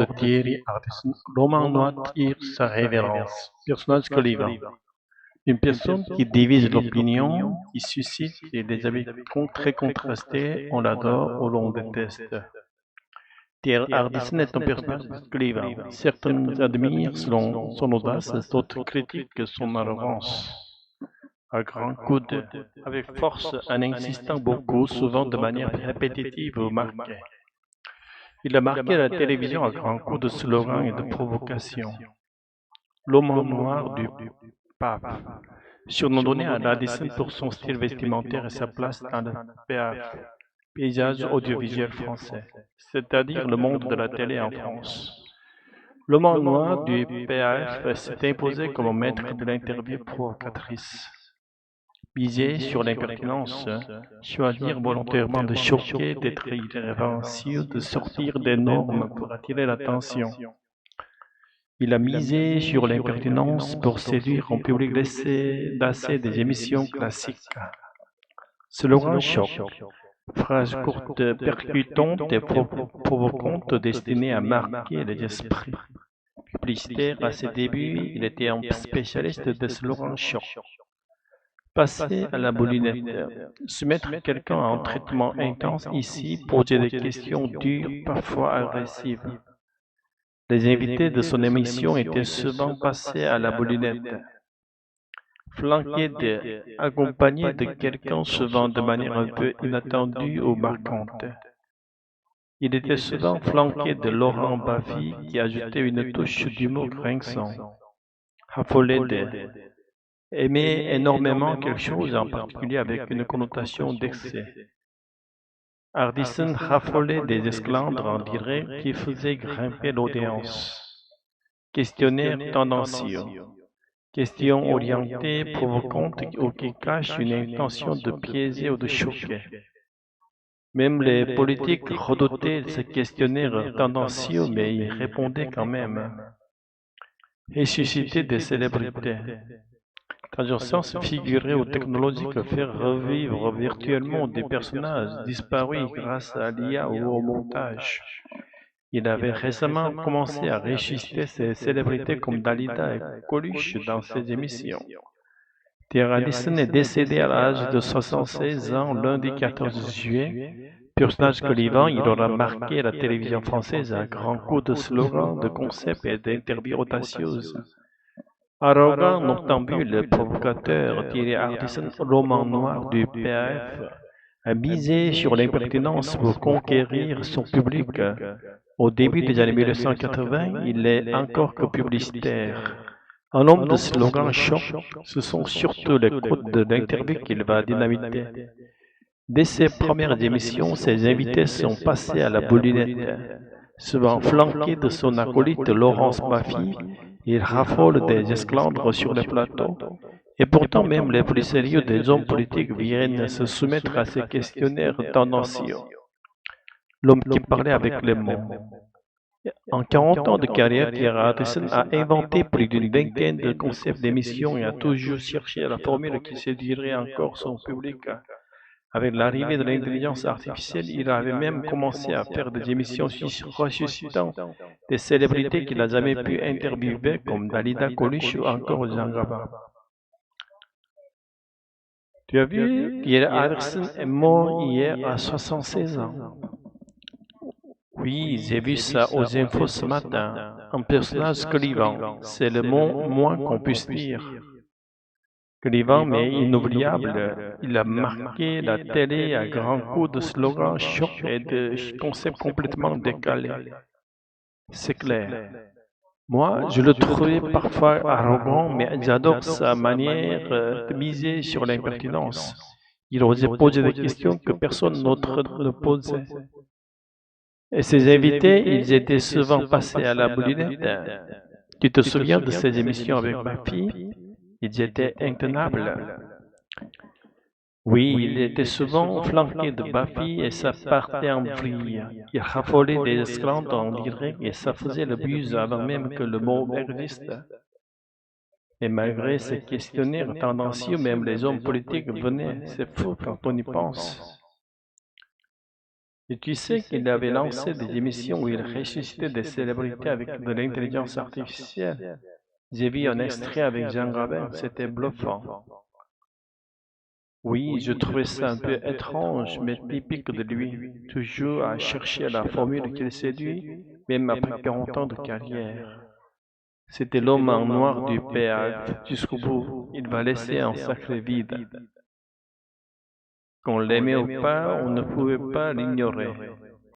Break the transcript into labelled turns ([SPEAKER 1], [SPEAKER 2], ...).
[SPEAKER 1] de Thierry Ardisson, Roman Noir tire sa révérence. Personnage clivant. Une personne qui divise l'opinion, qui suscite des avis très contrastés, on l'adore ou l'on déteste. Thierry Ardisson est un personnage clivant. Certains admirent son audace, d'autres critiquent son arrogance. À grands coups avec force, en insistant beaucoup, souvent de manière répétitive ou marquée. Il a marqué la télévision à grands coups de slogans et de provocations. L'homme en noir du pape, surnom donné à Radisson pour son style vestimentaire et sa place dans le PAF, paysage audiovisuel français, c'est-à-dire le monde de la télé en France. L'homme en noir du PAF s'est imposé comme maître de l'interview provocatrice. Miser sur l'impertinence, choisir volontairement de choquer, d'être irrévérencieux, de sortir des normes pour attirer l'attention. Il a misé sur l'impertinence pour séduire un public lassé des émissions classiques. Slogan choc, phrase courte, percutante et provocante destinée à marquer les esprits. Publicitaire à ses débuts, il était un spécialiste des slogans choc. Passer à la moulinette, soumettre quelqu'un à un traitement intense ici, poser des questions dures, parfois agressives. Les invités de son émission étaient souvent passés à la moulinette, accompagnés de quelqu'un souvent de manière un peu inattendue ou marquante. Il était souvent flanqué de Laurent Baffy qui ajoutait une touche d'humour grinçant, affolé aimait énormément quelque chose en particulier avec une connotation d'excès. Ardisson raffolait des esclandres en direct qui faisaient grimper l'audience. Questionnaire tendancieux. Questions orientées, provocantes ou qui cachent une intention de piéger ou de choquer. Même les politiques redoutaient ces questionnaires tendancieux, mais ils répondaient quand même. Et suscitaient des célébrités. Dans un sens figuré ou technologique, faire revivre virtuellement des personnages disparus grâce à l'IA ou au montage. Il avait récemment commencé à ressusciter ces célébrités comme Dalida et Coluche dans ses émissions. Thierry Ardisson est décédé à l'âge de 76 ans lundi 14 juillet. Personnage clivant, il aura marqué la télévision française à grands coups de slogans, de concepts et d'interviews audacieuses. Arrogant, noctambule, provocateur, Thierry Ardisson, roman noir du PAF, a misé sur l'impertinence pour conquérir son public. Au début des années 1980, il est encore que publicitaire. Un homme de slogans choc, ce sont surtout les codes de l'interview qu'il va dynamiter. Dès ses premières émissions, ses invités sont passés à la moulinette. Souvent flanqué de son acolyte Laurence Baffy, il raffole des esclandres sur le plateau, et pourtant même les plus sérieux des hommes politiques viennent se soumettre à ces questionnaires tendancieux. L'homme qui parlait avec les mots. En 40 ans de carrière, Thierry Ardisson a inventé plus d'une vingtaine de concepts d'émissions et a toujours cherché la formule qui séduirait encore son public. Avec l'arrivée de l'intelligence artificielle, il avait même commencé à faire des émissions ressuscitant des célébrités qu'il n'a jamais pu interviewer comme Dalida, Coluche ou encore Jean Gabin. Tu as vu, Thierry Ardisson est mort hier à 76 ans. Oui, j'ai vu ça aux infos ce matin. Un personnage clivant, c'est le mot moins qu'on puisse dire. Clivant mais inoubliable, il a marqué la télé à grands coups de slogans chocs et de concepts complètement décalés. C'est clair. Moi, je le trouvais parfois arrogant, mais j'adore sa manière de miser sur l'impertinence. Il osait poser des questions que personne d'autre ne posait. Et ses invités, ils étaient souvent passés à la moulinette. Tu te souviens de ces émissions avec ma fille? Ils étaient intenables. Oui, il était souvent flanqué de Baffy et ça partait en vrille. Il raffolait des esclandres en direct et ça faisait le buzz avant même que le mot existe. Et malgré ces questionnaires tendancieux, même les hommes politiques venaient. C'est fou quand on y pense. Et tu sais qu'il avait lancé des émissions où il ressuscitait des célébrités avec de l'intelligence artificielle. J'ai vu un extrait avec Jean Gabin, c'était bluffant. Oui, je trouvais ça un peu étrange, mais typique de lui, toujours à chercher la formule qui le séduit, même après 40 ans de carrière. C'était l'homme en noir du péage, jusqu'au bout, il va laisser un sacré vide. Qu'on l'aimait ou pas, on ne pouvait pas l'ignorer.